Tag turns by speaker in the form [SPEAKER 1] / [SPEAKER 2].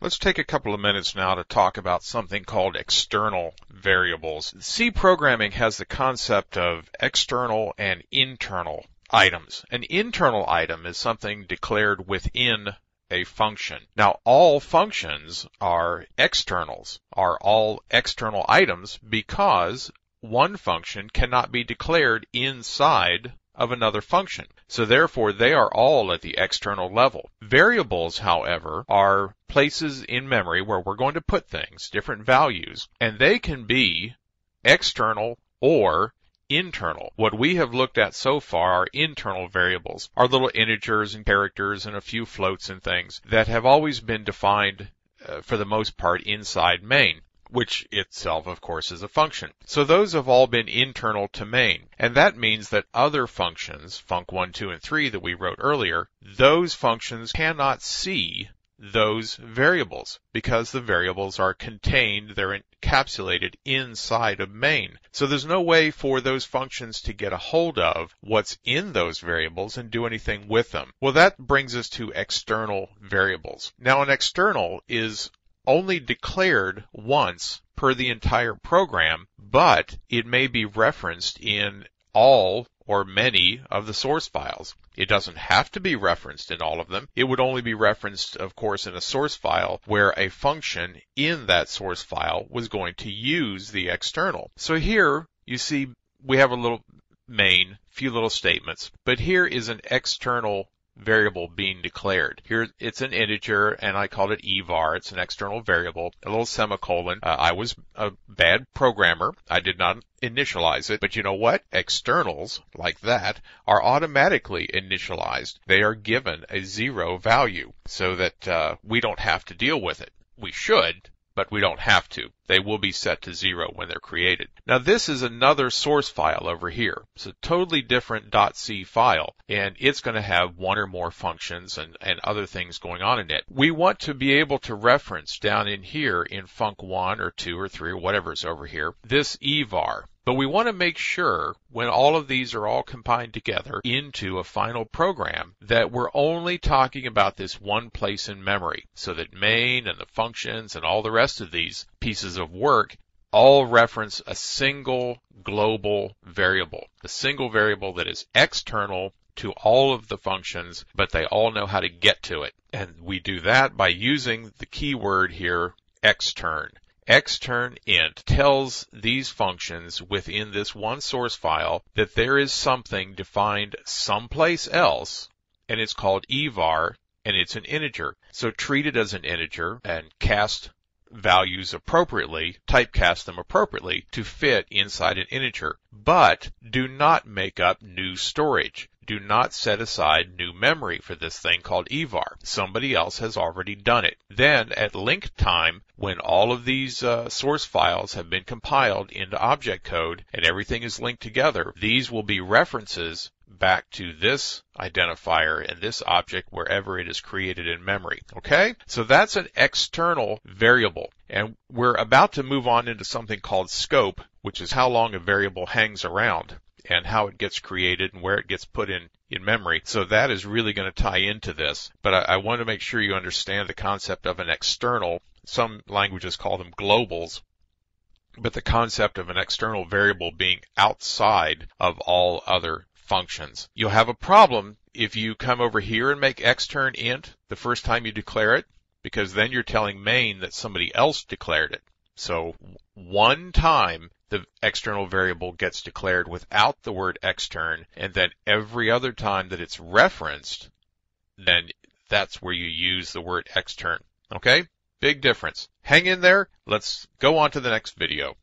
[SPEAKER 1] Let's take a couple of minutes now to talk about something called external variables. C programming has the concept of external and internal items. An internal item is something declared within a function. Now, all functions are externals, are all external items because one function cannot be declared inside of another function. So therefore, they are all at the external level. Variables, however, are places in memory where we're going to put things, different values, and they can be external or internal. What we have looked at so far are internal variables, are little integers and characters and a few floats and things that have always been defined for the most part inside main, which itself, of course, is a function. So those have all been internal to main. And that means that other functions, func1, 2, and 3 that we wrote earlier, those functions cannot see those variables because the variables are contained, they're encapsulated inside of main. So there's no way for those functions to get a hold of what's in those variables and do anything with them. Well, that brings us to external variables. Now, an external is only declared once per the entire program, but it may be referenced in all or many of the source files. It doesn't have to be referenced in all of them. It would only be referenced, of course, in a source file where a function in that source file was going to use the external. So here you see we have a little main, few little statements, but here is an external variable being declared. Here it's an integer and I called it evar. It's an external variable, a little semicolon. I was a bad programmer. I did not initialize it, but you know what? Externals like that are automatically initialized. They are given a 0 value so that we don't have to deal with it. We should, but we don't have to. They will be set to 0 when they're created. Now this is another source file over here. It's a totally different .c file, and it's going to have one or more functions and other things going on in it. We want to be able to reference down in here in func1 or 2 or 3 or whatever's over here, this evar. But we want to make sure when all of these are all combined together into a final program that we're only talking about this one place in memory so that main and the functions and all the rest of these pieces of work all reference a single global variable, a single variable that is external to all of the functions, but they all know how to get to it. And we do that by using the keyword here, extern. Extern int tells these functions within this one source file that there is something defined someplace else, and it's called evar, and it's an integer. So treat it as an integer and cast values appropriately, typecast them appropriately to fit inside an integer. But do not make up new storage. Do not set aside new memory for this thing called evar. Somebody else has already done it. Then at link time, when all of these source files have been compiled into object code and everything is linked together, these will be references back to this identifier and this object wherever it is created in memory. Okay? So that's an external variable. And we're about to move on into something called scope, which is how long a variable hangs around and how it gets created and where it gets put in memory. So that is really going to tie into this. But I want to make sure you understand the concept of an external. Some languages call them globals. But the concept of an external variable being outside of all other functions. You'll have a problem if you come over here and make extern int the first time you declare it, because then you're telling main that somebody else declared it. So one time the external variable gets declared without the word extern, and then every other time that it's referenced, then that's where you use the word extern. Okay? Big difference. Hang in there. Let's go on to the next video.